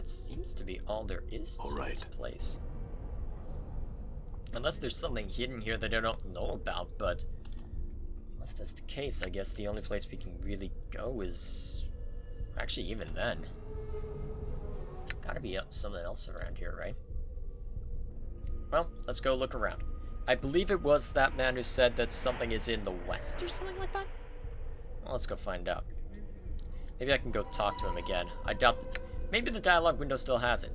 That seems to be all there is to this place. Unless there's something hidden here that I don't know about, but unless that's the case, I guess the only place we can really go is... Actually, even then. Gotta be something else around here, right? Well, let's go look around. I believe it was that man who said that something is in the west or something like that? Well, let's go find out. Maybe I can go talk to him again. I doubt... Maybe the dialogue window still has it.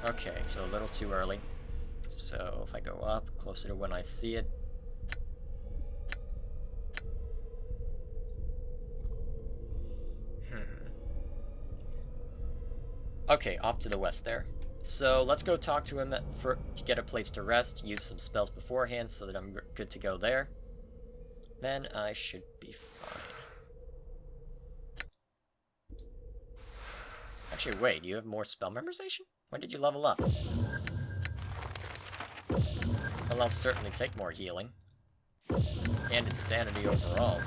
Okay, so a little too early. So if I go up, closer to when I see it. Okay, off to the west there. So let's go talk to him to get a place to rest, use some spells beforehand so that I'm good to go there. Then I should be fine. Actually, wait, you have more spell memorization? When did you level up? Well, I'll certainly take more healing. And insanity overall.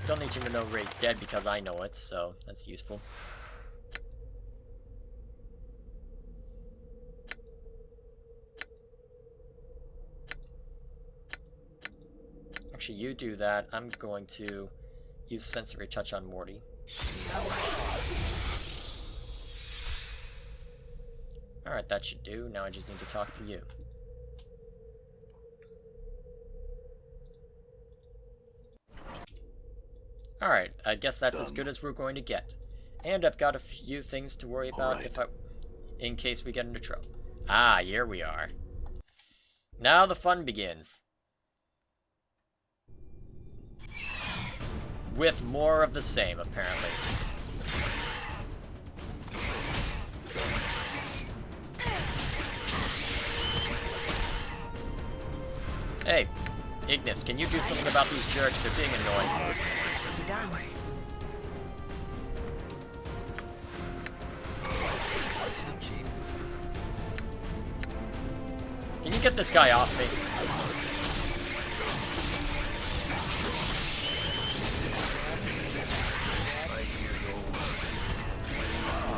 Don't need you to know Ray's dead because I know it, so that's useful. Actually, you do that. I'm going to use Sensory Touch on Morty. Alright, that should do. Now I just need to talk to you. Alright, I guess that's as good as we're going to get. And I've got a few things to worry about in case we get into trouble. Ah, here we are. Now the fun begins. With more of the same, apparently. Hey, Ignis, can you do something about these jerks? They're being annoying. Can you get this guy off me?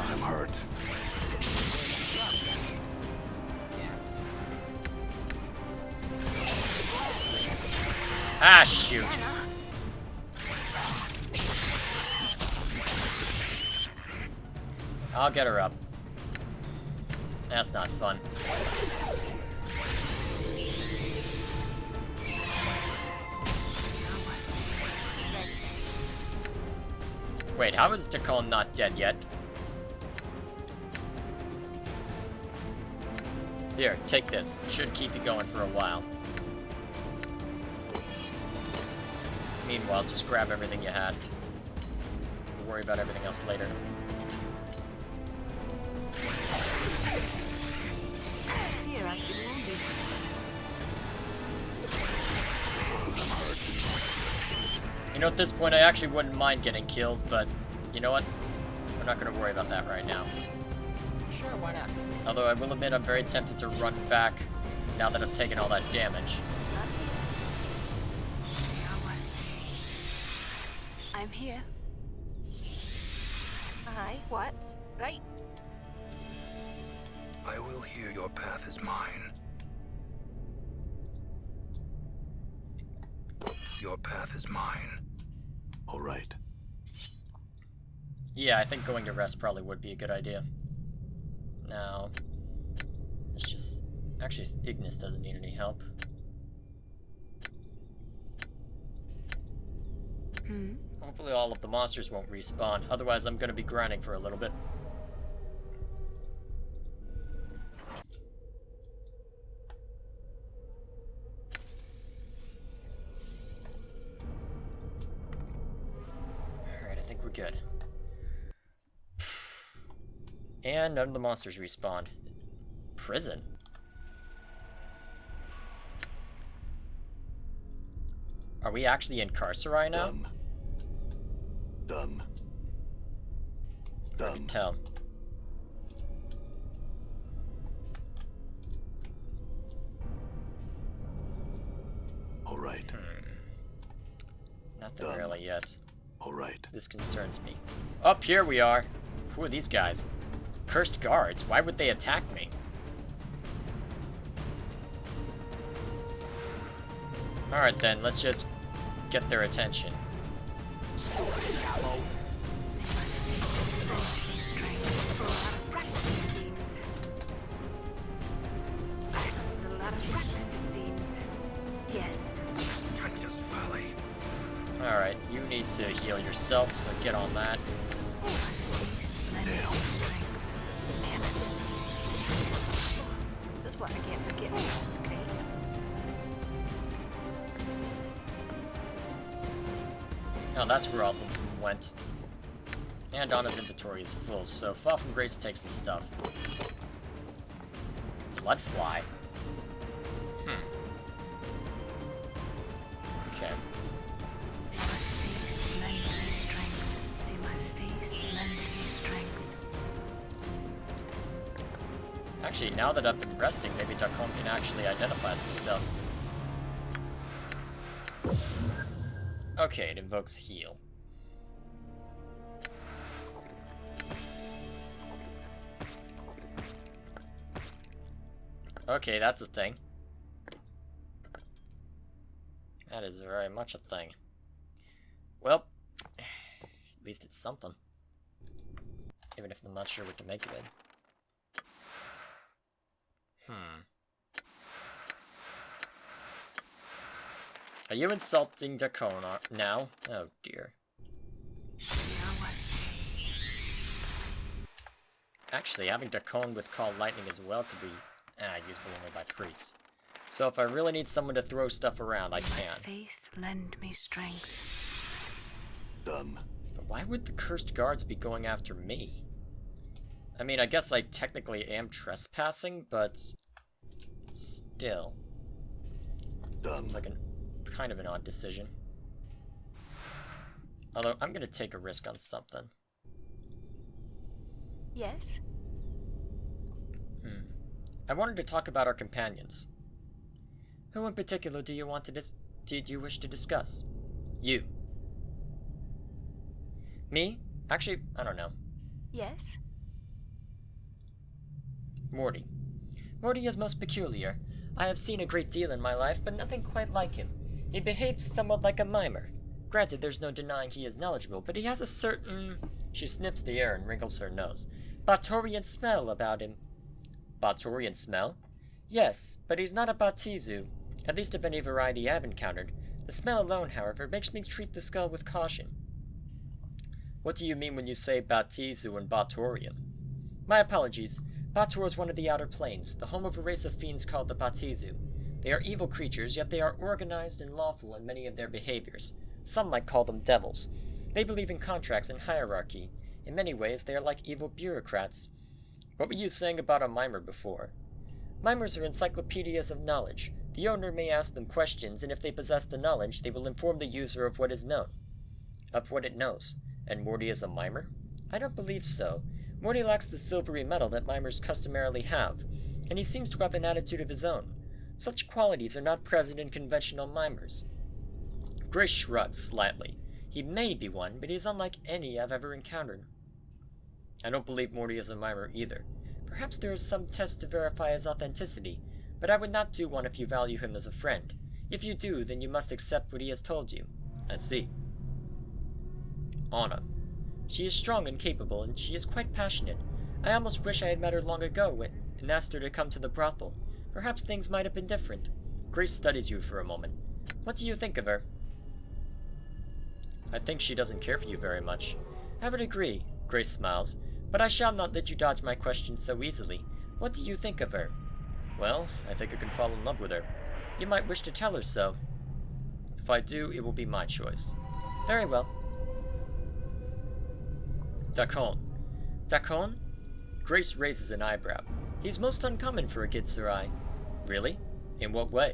I'm hurt. Ah, shoot. I'll get her up. That's not fun. Wait, how is Takal not dead yet? Here, take this. It should keep you going for a while. Meanwhile, just grab everything you had. We'll worry about everything else later. You know, at this point, I actually wouldn't mind getting killed, but you know what? We're not going to worry about that right now. Sure, why not? Although I will admit I'm very tempted to run back now that I've taken all that damage. I'm here. Aye, what? Right. I will hear your path is mine. Your path is mine. All right. Yeah, I think going to rest probably would be a good idea. Now, it's just... Actually, Ignis doesn't need any help. Hopefully all of the monsters won't respawn, otherwise I'm going to be grinding for a little bit. Alright, I think we're good. And none of the monsters respawned. Prison? Are we actually in Carcerai now? Done. I can tell. right. Nothing Done. really yet. All right. This concerns me. Up here we are. Who are these guys? Cursed guards. Why would they attack me? Alright then, let's just get their attention. Yes. Alright, you need to heal yourself, so get on that. This is what I get for getting Planescape. Oh, that's where all of them went. And Anna's inventory is full, so Fall from Grace takes some stuff. Bloodfly? Okay. Actually, now that I've been resting, maybe Darkholm can actually identify some stuff. Okay, it invokes heal. Okay, that's a thing. That is very much a thing. Well, at least it's something. Even if I'm not sure what to make of it. Are you insulting Dakona now? Oh dear. Actually, having Dakon with Call Lightning as well could be useful only by priests. So if I really need someone to throw stuff around, I can. Faith, lend me strength. Done. But why would the cursed guards be going after me? I mean, I guess I technically am trespassing, but still. Done. Seems like kind of an odd decision. Although, I'm gonna take a risk on something. Yes? I wanted to talk about our companions. Who in particular do you want to did you wish to discuss? You. Me? Actually, I don't know. Yes? Morty. Morty is most peculiar. I have seen a great deal in my life, but nothing quite like him. He behaves somewhat like a mimer. Granted, there's no denying he is knowledgeable, but he has a certain... She sniffs the air and wrinkles her nose. Batorian smell about him. Batorian smell? Yes, but he's not a Batizu, at least of any variety I've encountered. The smell alone, however, makes me treat the skull with caution. What do you mean when you say Batizu and Batorian? My apologies. Bator is one of the outer planes, the home of a race of fiends called the Batizu. They are evil creatures, yet they are organized and lawful in many of their behaviors. Some might call them devils. They believe in contracts and hierarchy. In many ways, they are like evil bureaucrats. What were you saying about a mimer before? Mimers are encyclopedias of knowledge. The owner may ask them questions, and if they possess the knowledge, they will inform the user of what is known. Of what it knows. And Morty is a mimer? I don't believe so. Morty lacks the silvery metal that mimers customarily have, and he seems to have an attitude of his own. Such qualities are not present in conventional mimers. Grace shrugs slightly. He may be one, but he is unlike any I've ever encountered. I don't believe Morty is a mimer either. Perhaps there is some test to verify his authenticity, but I would not do one if you value him as a friend. If you do, then you must accept what he has told you. I see. Anna. She is strong and capable, and she is quite passionate. I almost wish I had met her long ago and asked her to come to the brothel. Perhaps things might have been different. Grace studies you for a moment. What do you think of her? I think she doesn't care for you very much. I would agree, Grace smiles, but I shall not let you dodge my question so easily. What do you think of her? Well, I think I can fall in love with her. You might wish to tell her so. If I do, it will be my choice. Very well. Dakon. Dakon? Grace raises an eyebrow. He's most uncommon for a Gitsurai. Really? In what way?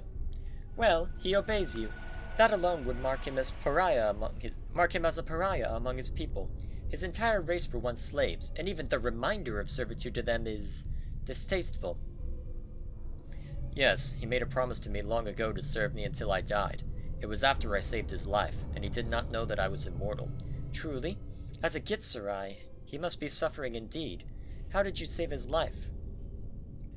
Well, he obeys you. That alone would mark him as a pariah among his people. His entire race were once slaves, and even the reminder of servitude to them is distasteful. Yes, he made a promise to me long ago to serve me until I died. It was after I saved his life, and he did not know that I was immortal. Truly, as a Gitzerai, he must be suffering indeed. How did you save his life?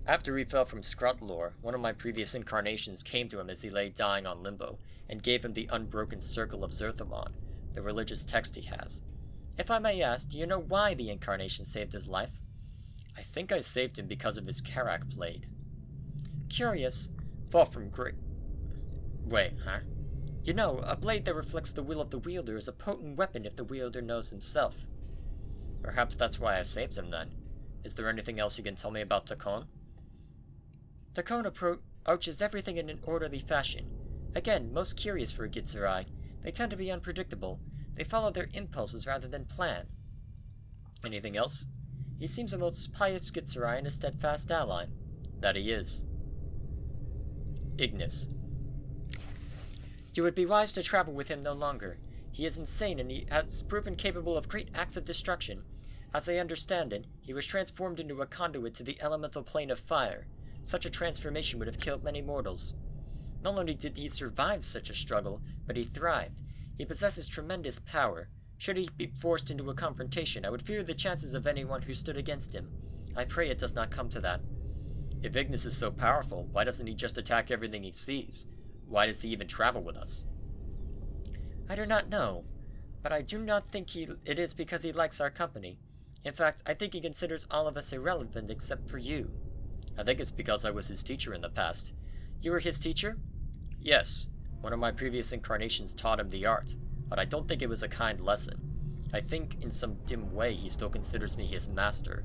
After he fell from Skrutlor, one of my previous incarnations came to him as he lay dying on Limbo, and gave him the unbroken circle of Zerthamon, the religious text he has. If I may ask, do you know why the incarnation saved his life? I think I saved him because of his Karak blade. Curious. Fall from great... Wait, huh? You know, a blade that reflects the will of the wielder is a potent weapon if the wielder knows himself. Perhaps that's why I saved him then. Is there anything else you can tell me about Takon? Takon approaches everything in an orderly fashion. Again, most curious for a Gitzerai. They tend to be unpredictable. They follow their impulses rather than plan. Anything else? He seems a most pious Gitzerai and a steadfast ally. That he is. Ignis. You would be wise to travel with him no longer. He is insane and he has proven capable of great acts of destruction. As I understand it, he was transformed into a conduit to the elemental plane of fire. Such a transformation would have killed many mortals. Not only did he survive such a struggle, but he thrived. He possesses tremendous power. Should he be forced into a confrontation, I would fear the chances of anyone who stood against him. I pray it does not come to that. If Ignis is so powerful, why doesn't he just attack everything he sees? Why does he even travel with us? I do not know, but I do not think it is because he likes our company. In fact, I think he considers all of us irrelevant except for you. I think it's because I was his teacher in the past. You were his teacher? Yes. One of my previous incarnations taught him the art, but I don't think it was a kind lesson. I think in some dim way he still considers me his master.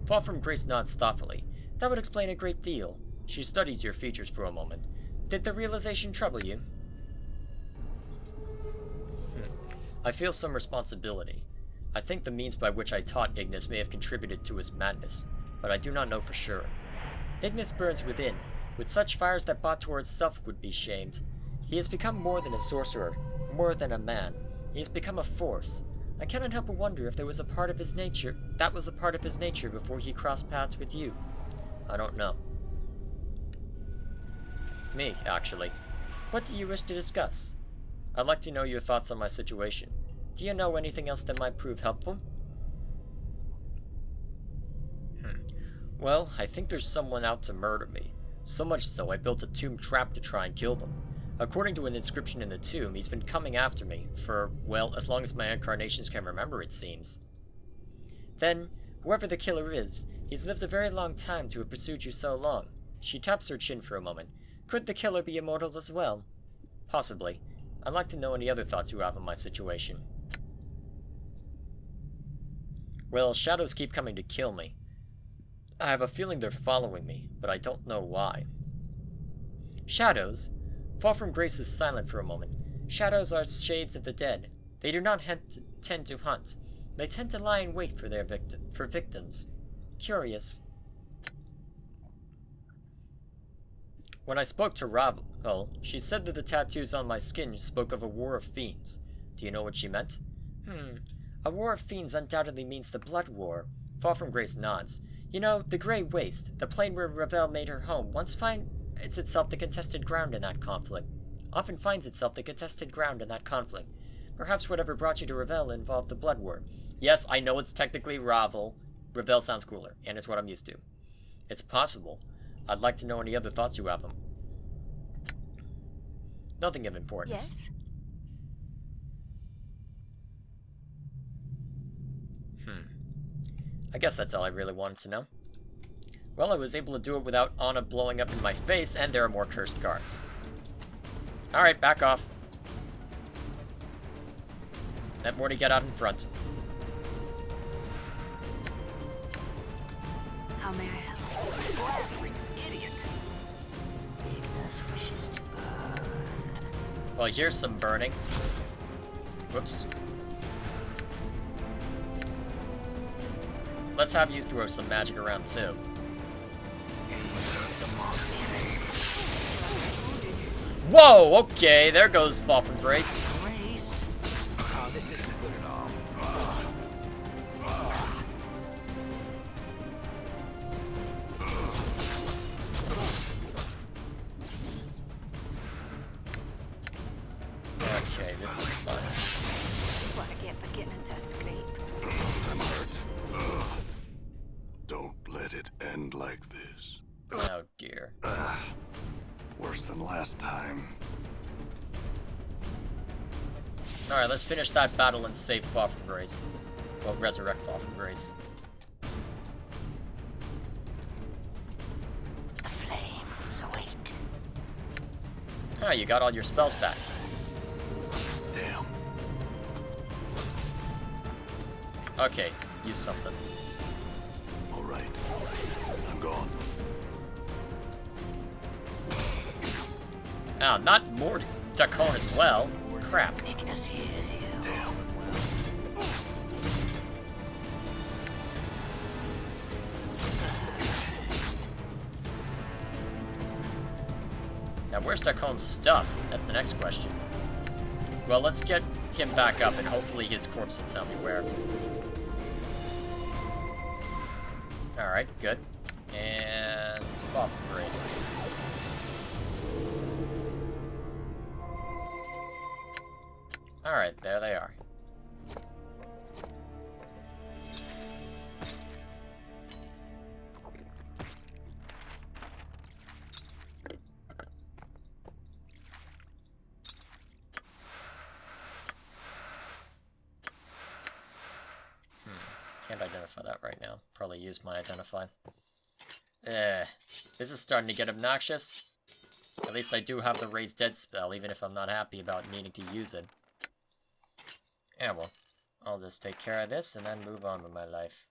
Fall from Grace nods thoughtfully. That would explain a great deal. She studies your features for a moment. Did the realization trouble you? I feel some responsibility. I think the means by which I taught Ignis may have contributed to his madness, but I do not know for sure. Ignis burns within, with such fires that Bator itself would be shamed. He has become more than a sorcerer, more than a man. He has become a force. I cannot help but wonder if there was a part of his nature that was a part of his nature before he crossed paths with you. I don't know. Me, actually. What do you wish to discuss? I'd like to know your thoughts on my situation. Do you know anything else that might prove helpful? Well, I think there's someone out to murder me. So much so, I built a tomb trap to try and kill them. According to an inscription in the tomb, he's been coming after me for, well, as long as my incarnations can remember, it seems. Then, whoever the killer is, he's lived a very long time to have pursued you so long. She taps her chin for a moment. Could the killer be immortal as well? Possibly. I'd like to know any other thoughts you have on my situation. Well, shadows keep coming to kill me. I have a feeling they're following me, but I don't know why. Shadows? Fall from Grace is silent for a moment. Shadows are shades of the dead. They do not tend to hunt. They tend to lie in wait for their victims. Curious. When I spoke to Ravel, she said that the tattoos on my skin spoke of a war of fiends. Do you know what she meant? A war of fiends undoubtedly means the Blood War. Fall from Grace nods. You know, the Grey Waste, the plane where Ravel made her home, often finds itself the contested ground in that conflict. Perhaps whatever brought you to Ravel involved the Blood War. Yes, I know it's technically Ravel. Ravel sounds cooler, and it's what I'm used to. It's possible. I'd like to know any other thoughts you have. Nothing of importance. Yes? I guess that's all I really wanted to know. Well, I was able to do it without Anna blowing up in my face, and there are more cursed guards. Alright, back off. Let Morty get out in front. How may I help? Idiot. Ignis wishes to burn. Well, here's some burning. Whoops. Let's have you throw some magic around too. Whoa, okay, there goes Fall from Grace. Oh, this isn't good at all. let it end like this. Oh dear. Worse than last time. Alright, let's finish that battle and save Fall from Grace. Well, resurrect Fall from Grace. The flames await. Ah, you got all your spells back. Damn. Okay, use something. All right. I'm gone. Ah, not more Dakon as well. Crap. Ignis hears you. Damn. Now, where's Dakon's stuff? That's the next question. Well, let's get him back up, and hopefully his corpse will tell me where. Alright, good. And Fall from Grace. Alright, there they are. Can't identify that right now. Probably use my identify. This is starting to get obnoxious. At least I do have the Raise Dead spell, even if I'm not happy about needing to use it. Yeah, well, I'll just take care of this and then move on with my life.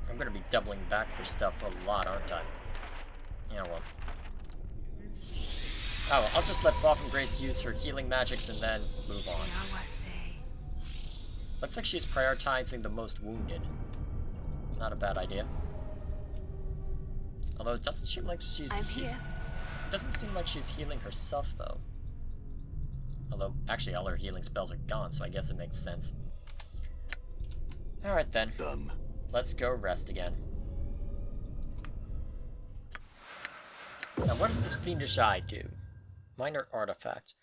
I'm gonna be doubling back for stuff a lot, aren't I? Yeah, well. Oh, well, I'll just let Fall from Grace use her healing magics and then move on. Looks like she's prioritizing the most wounded. Not a bad idea. Although it doesn't seem like she's here. It doesn't seem like she's healing herself though. Although actually all her healing spells are gone, so I guess it makes sense. Alright then. Done. Let's go rest again. Now what does this fiendish eye do? Minor artifact.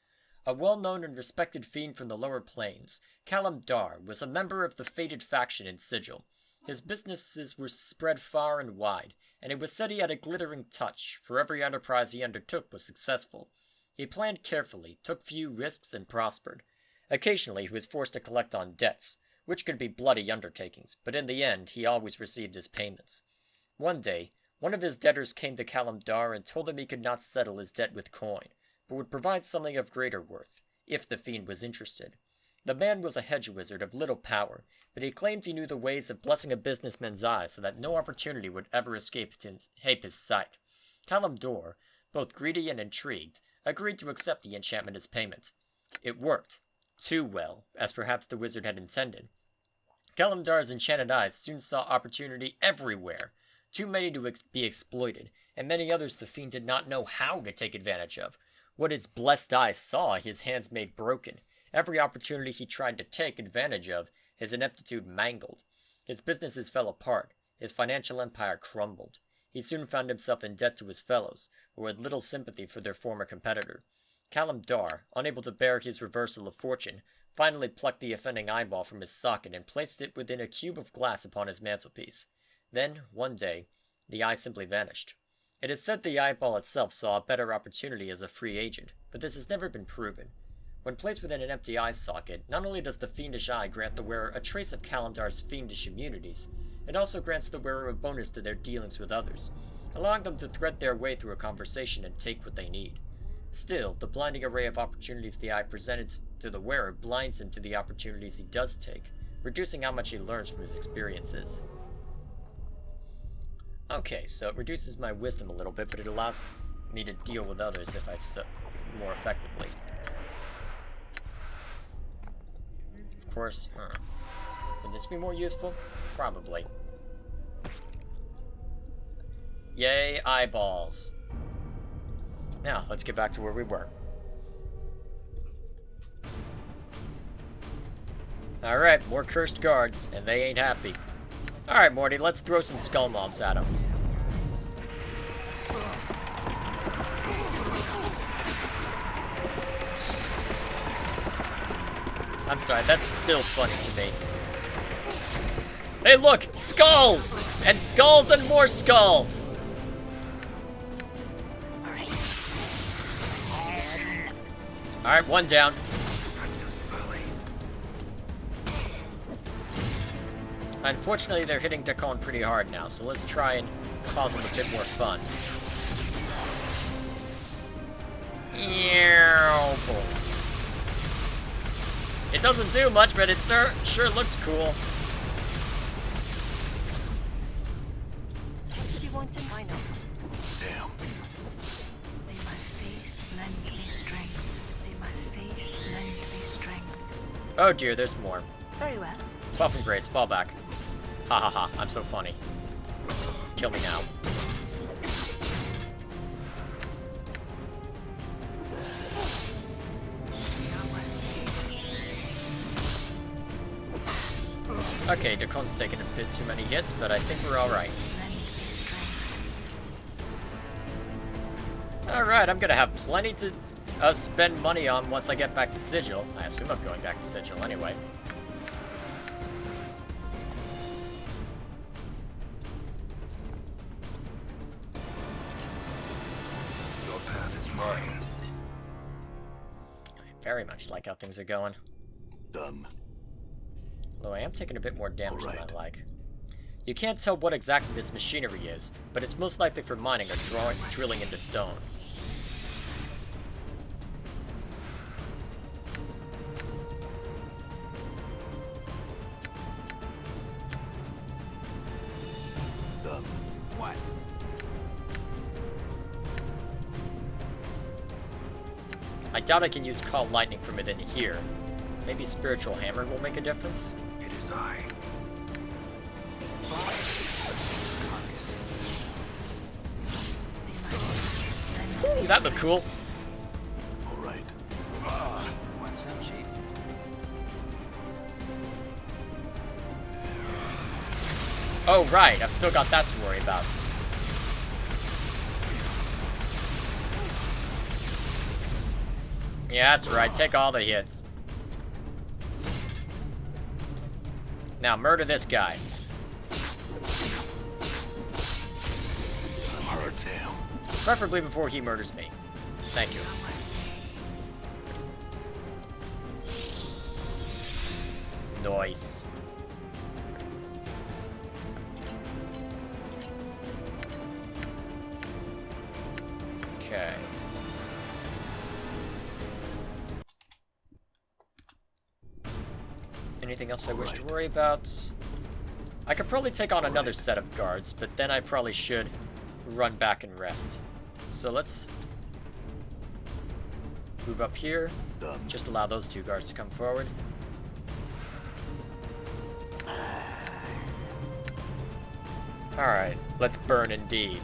A well-known and respected fiend from the lower planes, Callum Dar was a member of the fated faction in Sigil. His businesses were spread far and wide, and it was said he had a glittering touch, for every enterprise he undertook was successful. He planned carefully, took few risks, and prospered. Occasionally he was forced to collect on debts, which could be bloody undertakings, but in the end he always received his payments. One day, one of his debtors came to Callum Dar and told him he could not settle his debt with coin, but would provide something of greater worth, if the fiend was interested. The man was a hedge wizard of little power, but he claimed he knew the ways of blessing a businessman's eyes so that no opportunity would ever escape his sight. Callum Dar, both greedy and intrigued, agreed to accept the enchantment as payment. It worked. Too well, as perhaps the wizard had intended. Callum Dar's enchanted eyes soon saw opportunity everywhere, too many to be exploited, and many others the fiend did not know how to take advantage of. What his blessed eyes saw, his hands made broken. Every opportunity he tried to take advantage of, his ineptitude mangled. His businesses fell apart. His financial empire crumbled. He soon found himself in debt to his fellows, who had little sympathy for their former competitor. Callum Dar, unable to bear his reversal of fortune, finally plucked the offending eyeball from his socket and placed it within a cube of glass upon his mantelpiece. Then, one day, the eye simply vanished. It is said the eyeball itself saw a better opportunity as a free agent, but this has never been proven. When placed within an empty eye socket, not only does the fiendish eye grant the wearer a trace of Callum Dar's fiendish immunities, it also grants the wearer a bonus to their dealings with others, allowing them to thread their way through a conversation and take what they need. Still, the blinding array of opportunities the eye presented to the wearer blinds him to the opportunities he does take, reducing how much he learns from his experiences. Okay, so it reduces my wisdom a little bit, but it allows me to deal with others if I more effectively. Of course, would this be more useful? Probably. Yay, eyeballs. Now, let's get back to where we were. Alright, more cursed guards, and they ain't happy. Alright, Morty, let's throw some skull mobs at him. I'm sorry, that's still funny to me. Hey, look! Skulls! And skulls and more skulls! Alright, one down. Unfortunately, they're hitting Dakon pretty hard now, so let's try and cause them a bit more fun. It doesn't do much, but it sure looks cool. What do you want to find out? Damn. They must face lend me strength. They must face lend me strength. Oh dear, there's more. Very well. Buff and Grace, fall back. Ha ha ha, I'm so funny. Kill me now. Okay, Dakon's taking a bit too many hits, but I think we're alright. Alright, I'm gonna have plenty to spend money on once I get back to Sigil. I assume I'm going back to Sigil anyway. Your path is mine. I very much like how things are going. Done. Though I am taking a bit more damage than I Alright. like. You can't tell what exactly this machinery is, but it's most likely for mining or drilling into stone. Done. What? I doubt I can use Call Lightning from within here. Maybe Spiritual Hammer will make a difference? It is I. Ooh, that looked cool. All right. What's up, Chief? Oh, right, I've still got that to worry about. Yeah, that's right, take all the hits. Now, murder this guy. I'm hurt. Damn. Preferably before he murders me. Thank you. Nice. Okay. Anything else I wish to worry about? I could probably take on another set of guards, but then I probably should run back and rest. So let's move up here. Done. Just allow those two guards to come forward. Alright, let's burn indeed.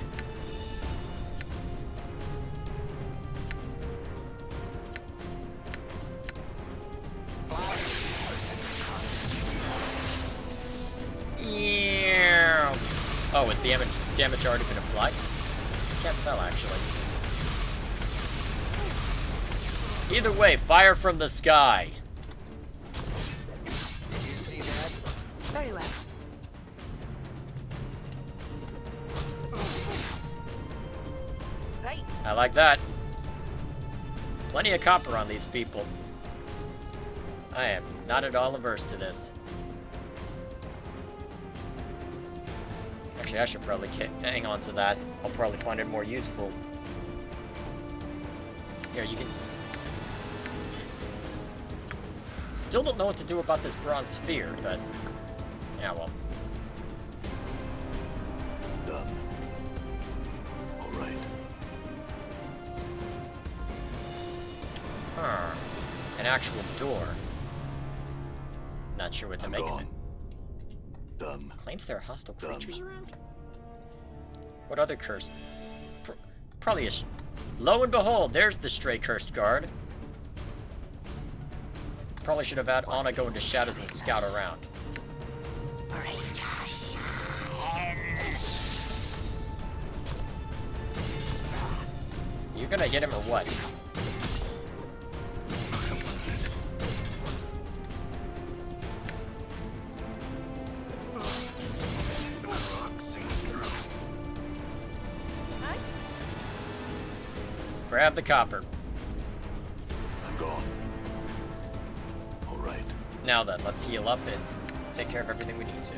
Yeah. Oh, is the damage already been applied? Can't tell, actually. Either way, fire from the sky. Did you see that? Very well. Right. I like that. Plenty of copper on these people. I am not at all averse to this. Actually, I should probably hang on to that. I'll probably find it more useful. Here, you can... Still don't know what to do about this bronze sphere, but... Yeah, well. Done. All right. Huh. An actual door. Not sure what to I'm make gone. of it. Done. Claims there are hostile Done. creatures around? What other curse? Probably a... Lo and behold, there's the stray cursed guard. Probably should have had Anna go into shadows and scout around. You gonna hit him or what? Grab the copper. I'm gone. All right. Now then, let's heal up and take care of everything we need to.